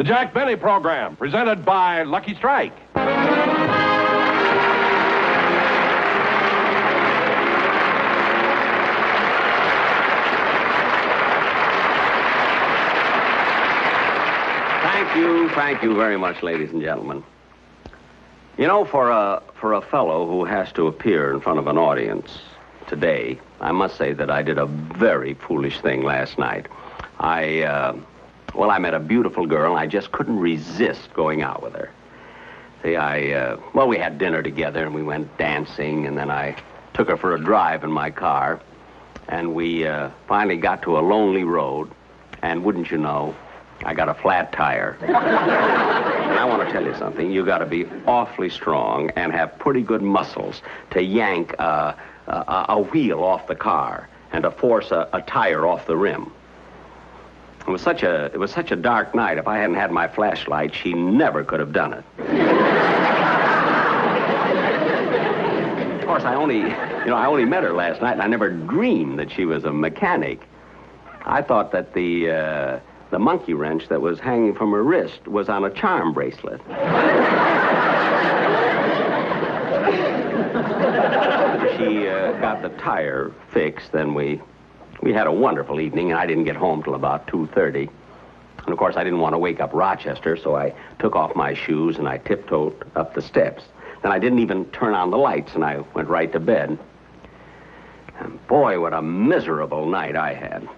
The Jack Benny Program, presented by Lucky Strike. Thank you very much, ladies and gentlemen. You know, for a fellow who has to appear in front of an audience today, I must say that I did a very foolish thing last night. I met a beautiful girl, and I just couldn't resist going out with her. See, we had dinner together, and we went dancing, and then I took her for a drive in my car, and we finally got to a lonely road, and wouldn't you know, I got a flat tire. And I want to tell you something. You got to be awfully strong and have pretty good muscles to yank a wheel off the car and to force a tire off the rim. It was such a dark night. If I hadn't had my flashlight, she never could have done it. Of course, I only met her last night, and I never dreamed that she was a mechanic. I thought that the monkey wrench that was hanging from her wrist was on a charm bracelet. She got the tire fixed, then we had a wonderful evening, and I didn't get home till about 2:30. And, of course, I didn't want to wake up Rochester, so I took off my shoes and I tiptoed up the steps. Then I didn't even turn on the lights, and I went right to bed. And, boy, what a miserable night I had.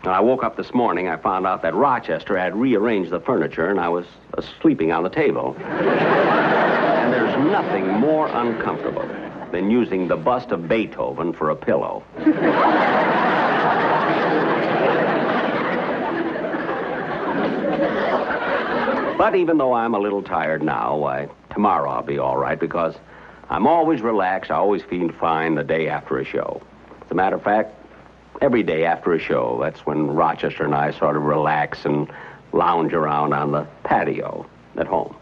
When I woke up this morning, I found out that Rochester had rearranged the furniture, and I was sleeping on the table. And there's nothing more uncomfortable than using the bust of Beethoven for a pillow. But even though I'm a little tired now, tomorrow I'll be all right, because I'm always relaxed. I always feel fine the day after a show. As a matter of fact, every day after a show, that's when Rochester and I sort of relax and lounge around on the patio at home.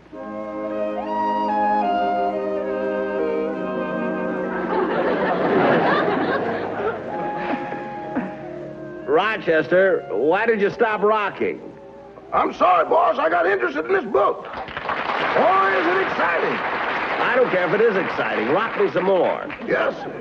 Rochester, why did you stop rocking? I'm sorry, boss. I got interested in this book. Boy, is it exciting. I don't care if it is exciting. Rock me some more. Yes, sir.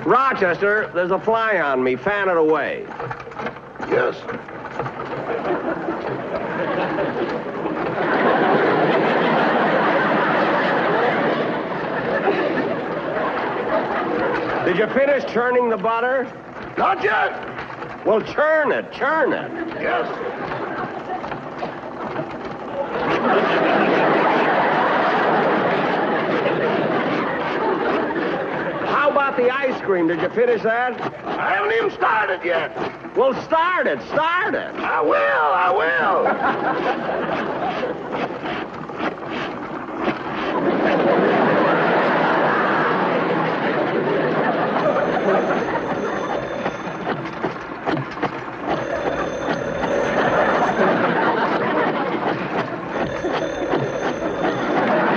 Rochester, there's a fly on me. Fan it away. Yes. Did you finish churning the butter? Not yet. Well, churn it. Yes. How about the ice cream? Did you finish that? I haven't even started yet. Well, start it. I will.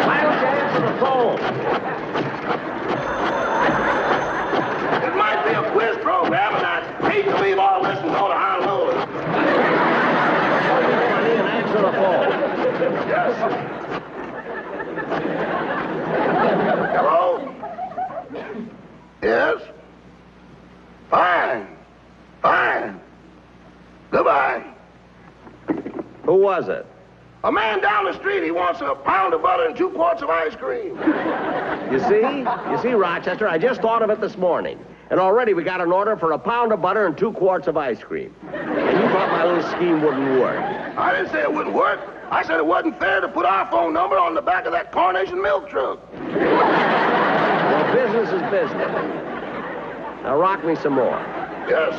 Why don't you answer the phone? It might be a quiz program, and I hate to leave all this and go to Honolulu. Answer the phone. Yes. Hello? Yes? Fine. Goodbye. Who was it? A man down the street, he wants a pound of butter and 2 quarts of ice cream. You see, Rochester, I just thought of it this morning. And already we got an order for a pound of butter and 2 quarts of ice cream. And you thought my little scheme wouldn't work. I didn't say it wouldn't work. I said it wasn't fair to put our phone number on the back of that Carnation milk truck. Well, business is business. Now rock me some more. Yes.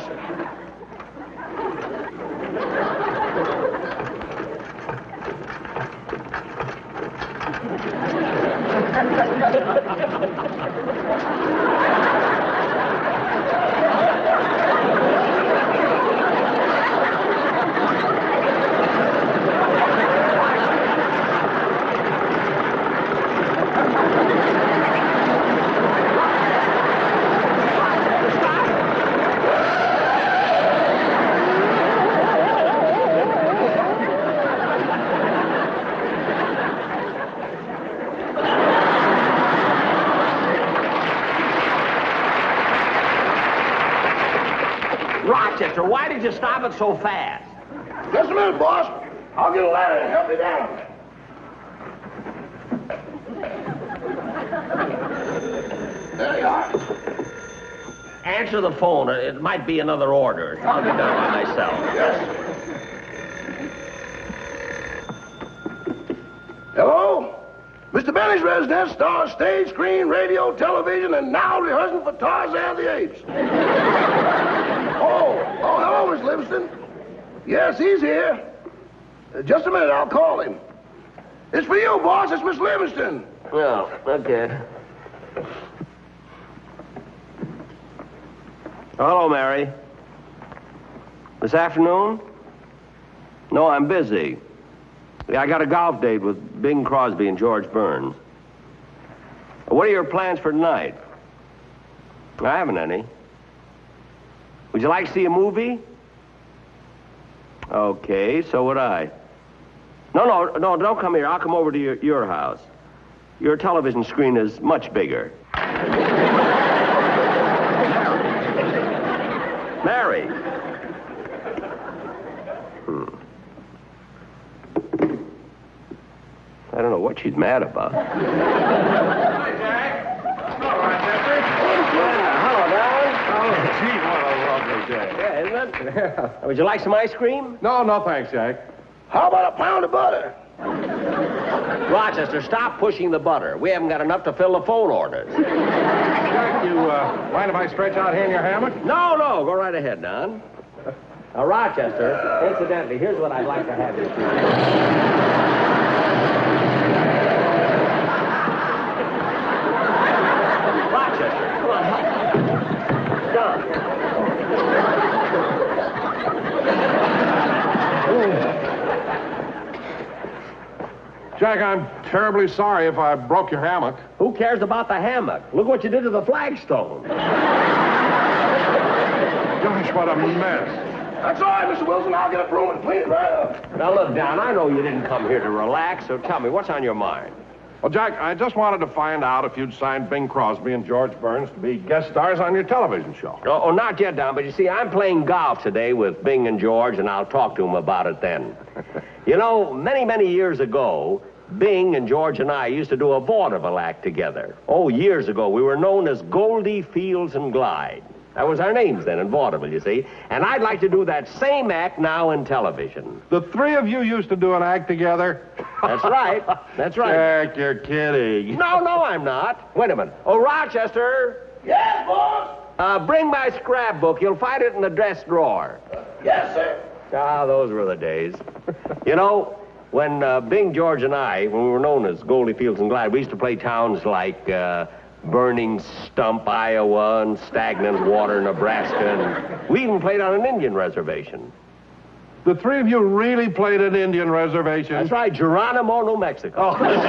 Rochester, why did you stop it so fast? Just a minute, boss. I'll get a ladder and help you down. There you are. Answer the phone. It might be another order. I'll be done by myself. Yes. Hello? Mr. Benny's residence stars stage, screen, radio, television, and now rehearsing for Tarzan the Apes. Oh, hello, Miss Livingston. Yes, he's here. Just a minute, I'll call him. It's for you, boss. It's Miss Livingston. Oh, okay. Hello, Mary. This afternoon? No, I'm busy. Yeah, I got a golf date with Bing Crosby and George Burns. What are your plans for tonight? I haven't any. Would you like to see a movie? Okay, so would I. No, don't come here. I'll come over to your house. Your television screen is much bigger. Mary. I don't know what she's mad about. Hi, Jack. Hello, Rochester. Hello, darling. Oh, gee, what a lovely day. Yeah, isn't it? Would you like some ice cream? No, thanks, Jack. How about a pound of butter? Rochester, stop pushing the butter. We haven't got enough to fill the phone orders. Jack, you mind if I stretch out here in your hammock? No, go right ahead, Don. Now, Rochester, incidentally, here's what I'd like to have you do. Rochester, come on, help. Don. Jack, I'm terribly sorry if I broke your hammock. Who cares about the hammock? Look what you did to the flagstone. Gosh, what a mess. That's all right, Mr. Wilson. I'll get a broom and clean it right up. Now, look, Don, I know you didn't come here to relax, so tell me, what's on your mind? Well, Jack, I just wanted to find out if you'd signed Bing Crosby and George Burns to be guest stars on your television show. Oh, not yet, Don, but you see, I'm playing golf today with Bing and George, and I'll talk to them about it then. You know, many years ago, Bing and George and I used to do a vaudeville act together. Oh, years ago, we were known as Goldie, Fields, and Glide. That was our names then in vaudeville, you see. And I'd like to do that same act now in television. The three of you used to do an act together? That's right. That's right. Jack, you're kidding. No, I'm not. Wait a minute. Oh, Rochester, Yes, boss. bring my scrapbook. You'll find it in the desk drawer. Yes, sir. Ah, those were the days. You know, when Bing, George, and I, when we were known as Goldie, Fields, and Glide, we used to play towns like Burning Stump, Iowa, and Stagnant Water, Nebraska, and we even played on an Indian reservation. The three of you really played an Indian reservation? That's right, Geronimo, New Mexico. Here's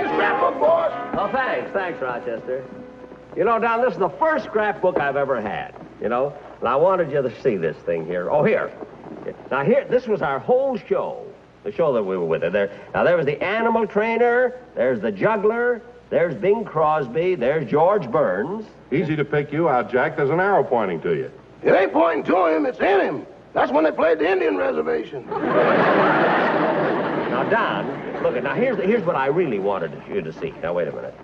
your scrapbook, boss. Oh, thanks, Rochester. You know, Don, this is the first scrapbook I've ever had, you know, and I wanted you to see this thing here. Oh, here. Now, this was our whole show, the show that we were with. There was the animal trainer, there's the juggler, there's Bing Crosby, there's George Burns. Easy to pick you out, Jack. There's an arrow pointing to you. It ain't pointing to him, it's in him. That's when they played the Indian reservation. Now, Don, look, now here's what I really wanted you to see. Now, wait a minute.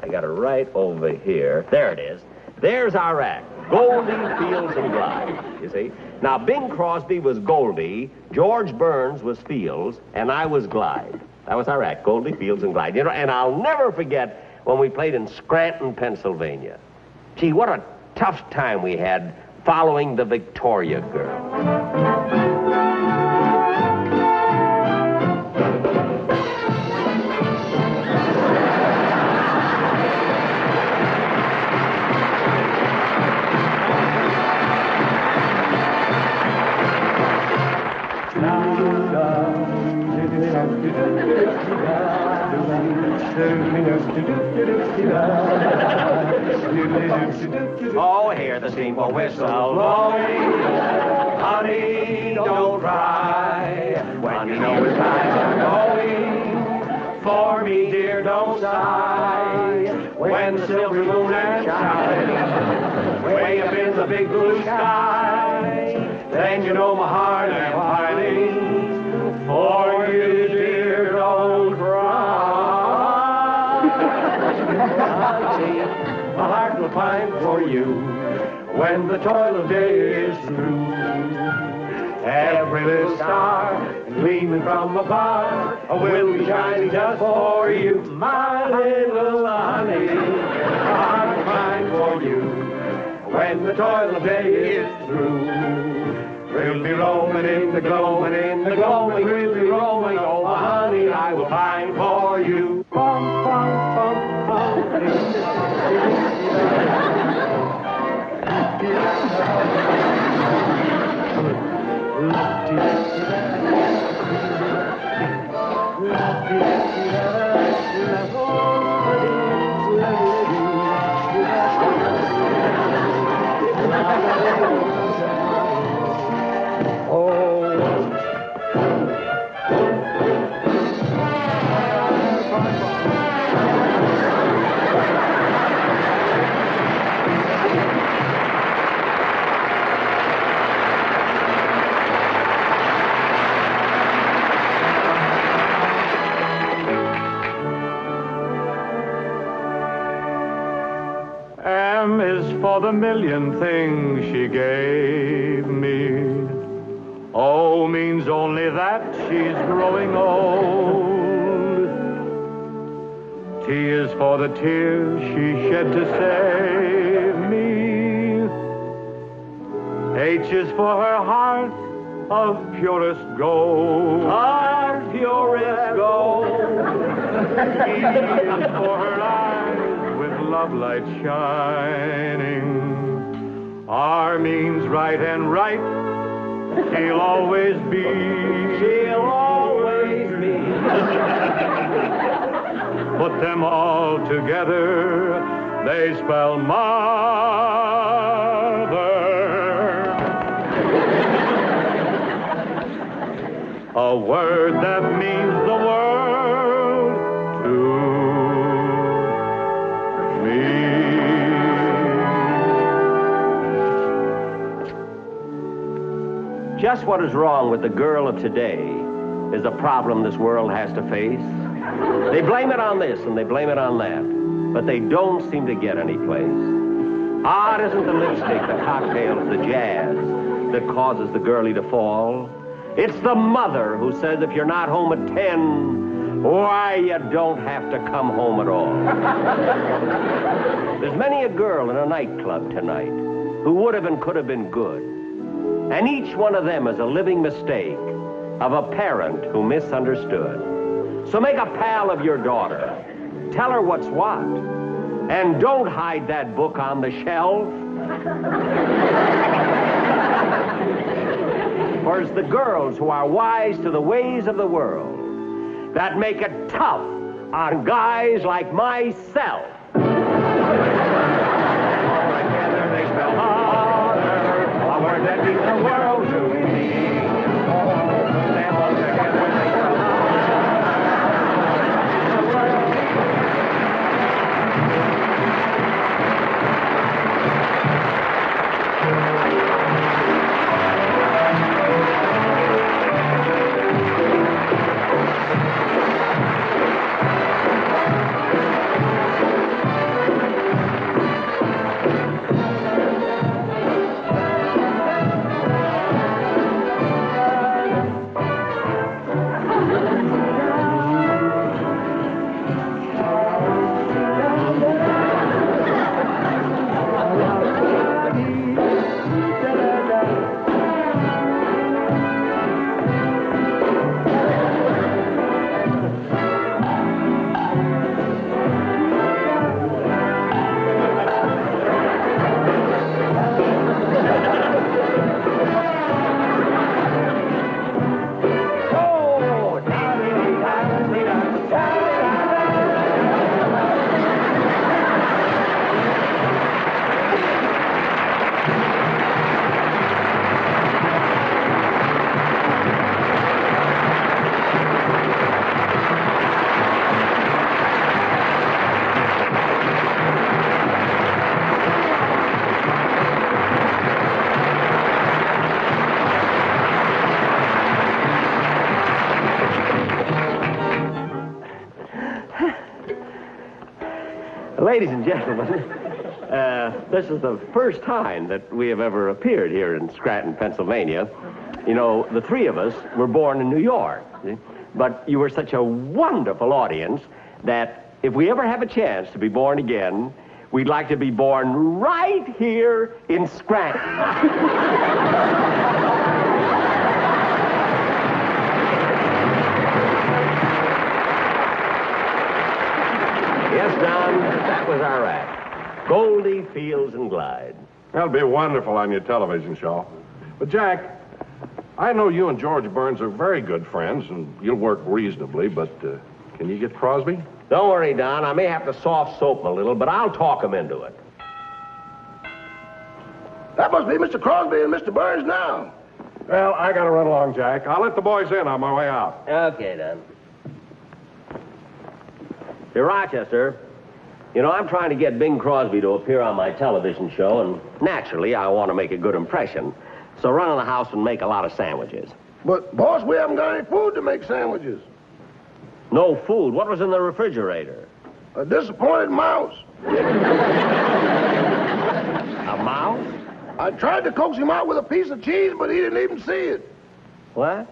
I got it right over here. There it is. There's our act. Goldie, Fields, and Glide, you see. Now, Bing Crosby was Goldie, George Burns was Fields, and I was Glide. That was our act, Goldie, Fields, and Glide. You know, and I'll never forget when we played in Scranton, Pennsylvania. Gee, what a tough time we had following the Victoria girl. Oh, hear the steamboat whistle blowing. Honey, don't cry. When you know it's time for going. For me, dear, don't sigh. When the silvery moon and shine, way up in the big blue sky. Then you know my heart am pining for you, dear, don't cry. My heart will pine for you when the toil of day is through. Every little star gleaming from afar will be shining just for you, my little honey. My heart will pine for you when the toil of day is through. We'll be roaming in the gloaming, in the gloaming, we'll be roaming, oh my honey, I will pine for you. Bum, bum, bum, bum. M is for the million things she gave me. O means only that she's growing old. T is for the tears she shed to save me. H is for her heart of purest gold. Heart purest gold. E is for her eyes with love light shining. R means right, and right she'll always be. She'll always be. Put them all together, they spell mother. A word that means the world to me. Just what is wrong with the girl of today is a problem this world has to face. They blame it on this and they blame it on that, but they don't seem to get any place. Ah, it isn't the lipstick, the cocktails, the jazz that causes the girlie to fall. It's the mother who says if you're not home at 10, why, you don't have to come home at all. There's many a girl in a nightclub tonight who would have and could have been good. And each one of them is a living mistake of a parent who misunderstood. So make a pal of your daughter. Tell her what's what. And don't hide that book on the shelf. For it's the girls who are wise to the ways of the world that make it tough on guys like myself. Together they spell harder, a word that means the world to me. Them all together they spell Ladies and gentlemen, this is the first time that we have ever appeared here in Scranton, Pennsylvania. You know, the three of us were born in New York, but you were such a wonderful audience that if we ever have a chance to be born again, we'd like to be born right here in Scranton. Yes, Don, that was our act. Goldie, Fields, and Glide. That'll be wonderful on your television show. But, Jack, I know you and George Burns are very good friends, and you'll work reasonably, but can you get Crosby? Don't worry, Don. I may have to soft soap him a little, but I'll talk him into it. That must be Mr. Crosby and Mr. Burns now. Well, I gotta run along, Jack. I'll let the boys in on my way out. Okay, Don. Hey, Rochester, you know, I'm trying to get Bing Crosby to appear on my television show, and naturally, I want to make a good impression. So run in the house and make a lot of sandwiches. But, boss, we haven't got any food to make sandwiches. No food? What was in the refrigerator? A disappointed mouse. A mouse? I tried to coax him out with a piece of cheese, but he didn't even see it. What?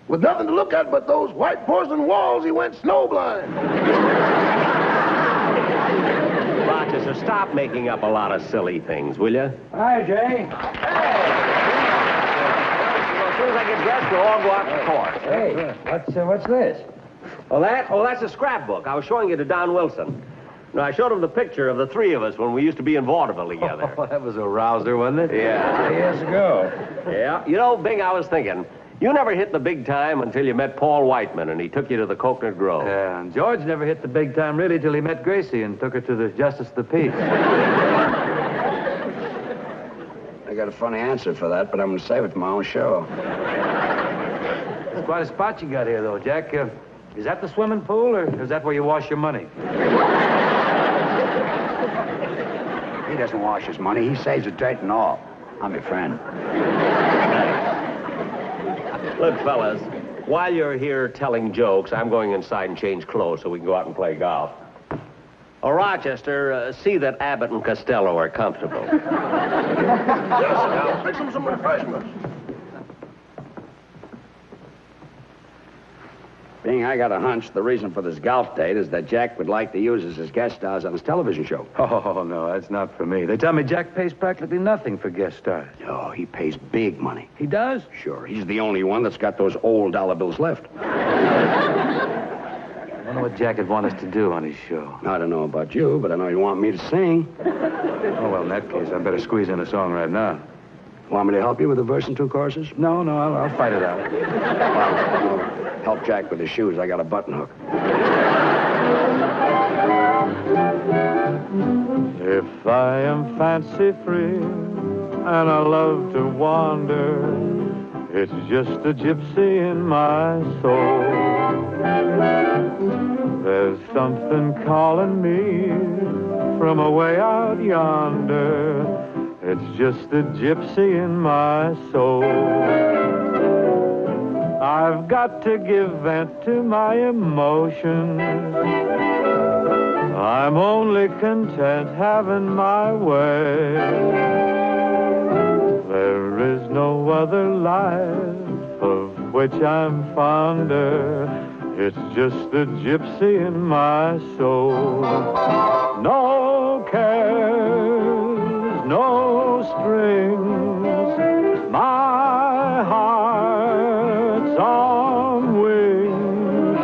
With nothing to look at but those white porcelain walls, he went snowblind. Rochester, stop making up a lot of silly things, will you? Hi, Jay. As soon as I get dressed, we'll all go out to court. Hey, what's this? That's a scrapbook. I was showing it to Don Wilson. No, I showed him the picture of the three of us when we used to be in vaudeville together. Oh, that was a rouser, wasn't it? Yeah. Years ago. Yeah. You know, Bing, I was thinking, you never hit the big time until you met Paul Whiteman and he took you to the Coconut Grove. Yeah, and George never hit the big time really till he met Gracie and took her to the Justice of the Peace. I got a funny answer for that, but I'm going to save it for my own show. It's quite a spot you got here, though, Jack. Is that the swimming pool, or is that where you wash your money? He doesn't wash his money. He saves the dirt and all. I'm your friend. Look, fellas, while you're here telling jokes, I'm going inside and change clothes so we can go out and play golf. Oh, Rochester, see that Abbott and Costello are comfortable. Yes, I'll fix them some refreshments. Bing, I got a hunch the reason for this golf date is that Jack would like to use us as guest stars on his television show. Oh, no, that's not for me. They tell me Jack pays practically nothing for guest stars. No, he pays big money. He does? Sure, he's the only one that's got those old dollar bills left. I wonder what Jack would want us to do on his show. I don't know about you, but I know you want me to sing. Oh, well, in that case, I better squeeze in a song right now. Want me to help you with a verse and two choruses? No, I'll fight it out. Well, help Jack with his shoes. I got a button hook. If I am fancy free and I love to wander, it's just a gypsy in my soul. There's something calling me from away out yonder. It's just a gypsy in my soul. I've got to give vent to my emotions. I'm only content having my way. There is no other life of which I'm fonder. It's just a gypsy in my soul. No cares, no strings. My heart's on wings.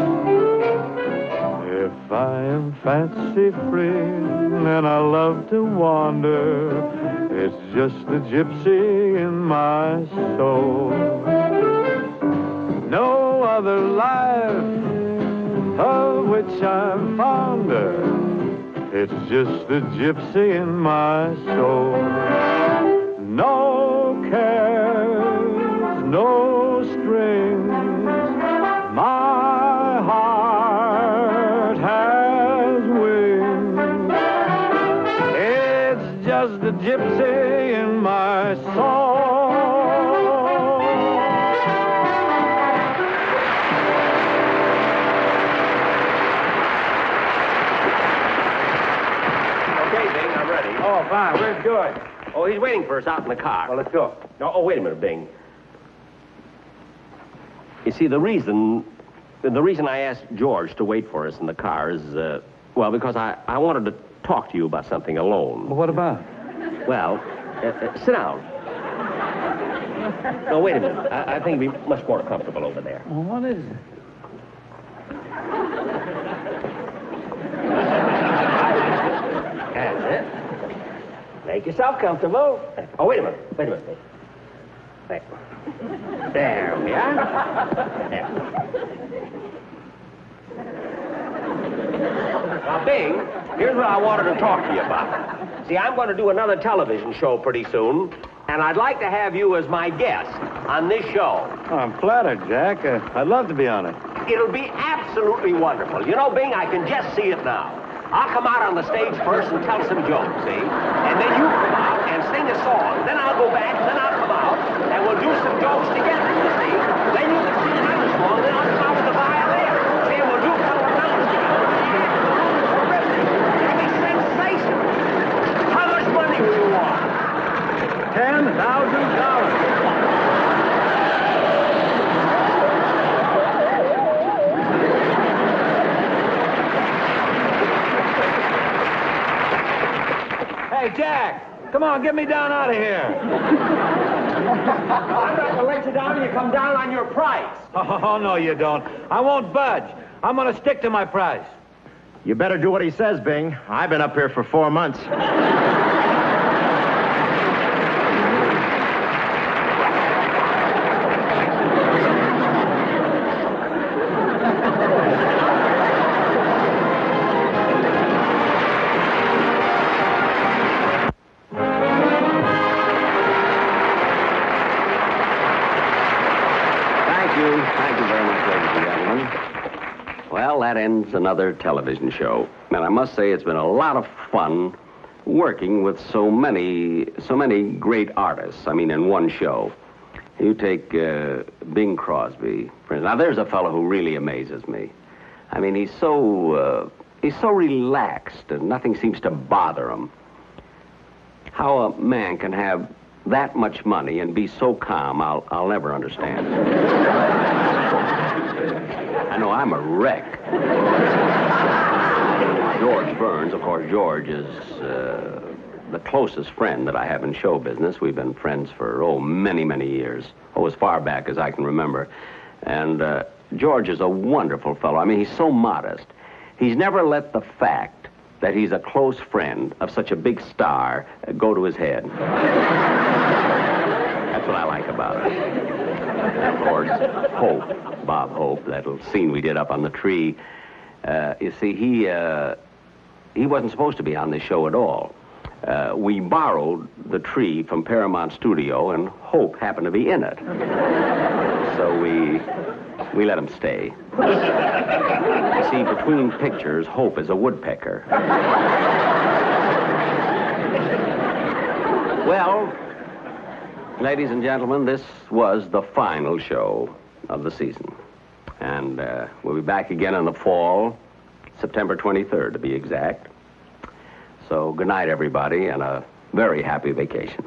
If I am fancy free and I love to wander, it's just a gypsy in my soul. No other life of which I'm fonder. It's just a gypsy in my soul. No cares, no strings. My heart has wings. It's just a gypsy in my soul. Oh, fine. Where's George? Oh, he's waiting for us out in the car. Well, let's go. No, oh, wait a minute, Bing. You see, the reason I asked George to wait for us in the car is, well, because I wanted to talk to you about something alone. Well, what about? Well, sit down. No, wait a minute. I think it'd be much more comfortable over there. Well, what is it? That's it. Make yourself comfortable. Oh, wait a minute. Wait a minute. There we are. There. Now, Bing, here's what I wanted to talk to you about. See, I'm going to do another television show pretty soon, and I'd like to have you as my guest on this show. Oh, I'm flattered, Jack. I'd love to be on it. It'll be absolutely wonderful. You know, Bing, I can just see it now. I'll come out on the stage first and tell some jokes, see? And then you come out and sing a song. Then I'll go back, then I'll come out, and we'll do some jokes together, you see? Then you can sing another song, then I'll come out with the violin. See, and we'll do a couple of rounds together. Terrific. It'll be sensational. How much money will you want? $10,000. Hey, Jack, come on, get me down out of here. I'm not going to let you down and you come down on your price. Oh, no, you don't. I won't budge. I'm going to stick to my price. You better do what he says, Bing. I've been up here for 4 months. Thank you very much, ladies and gentlemen. Well, that ends another television show. And I must say it's been a lot of fun working with so many great artists, I mean, in one show. You take Bing Crosby, for instance. Now, there's a fellow who really amazes me. I mean, he's so relaxed and nothing seems to bother him. How a man can have that much money and be so calm, I'll never understand. I know I'm a wreck. George Burns, of course, George is the closest friend that I have in show business. We've been friends for, many, many years. As far back as I can remember. And George is a wonderful fellow. I mean, he's so modest. He's never let the fact that he's a close friend of such a big star go to his head. That's what I like about it. And of course, Hope, Bob Hope, that little scene we did up on the tree. You see, he wasn't supposed to be on this show at all. We borrowed the tree from Paramount Studio, and Hope happened to be in it. So we let him stay. You see, between pictures, Hope is a woodpecker. Well, ladies and gentlemen, this was the final show of the season. And we'll be back again in the fall, September 23rd to be exact. So good night, everybody, and a very happy vacation.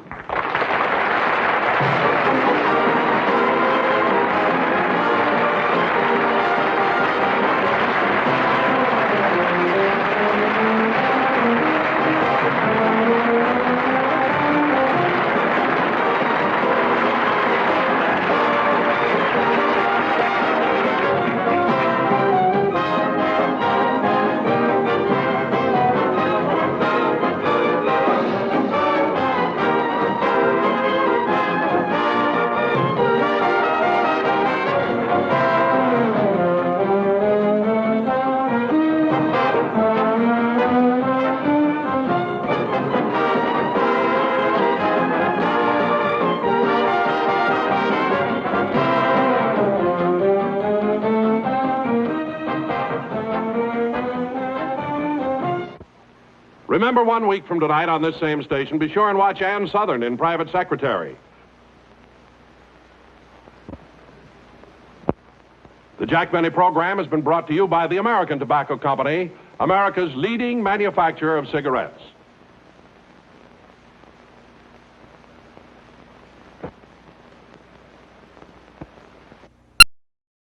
Remember, 1 week from tonight on this same station, be sure and watch Ann Southern in Private Secretary. The Jack Benny program has been brought to you by the American Tobacco Company, America's leading manufacturer of cigarettes.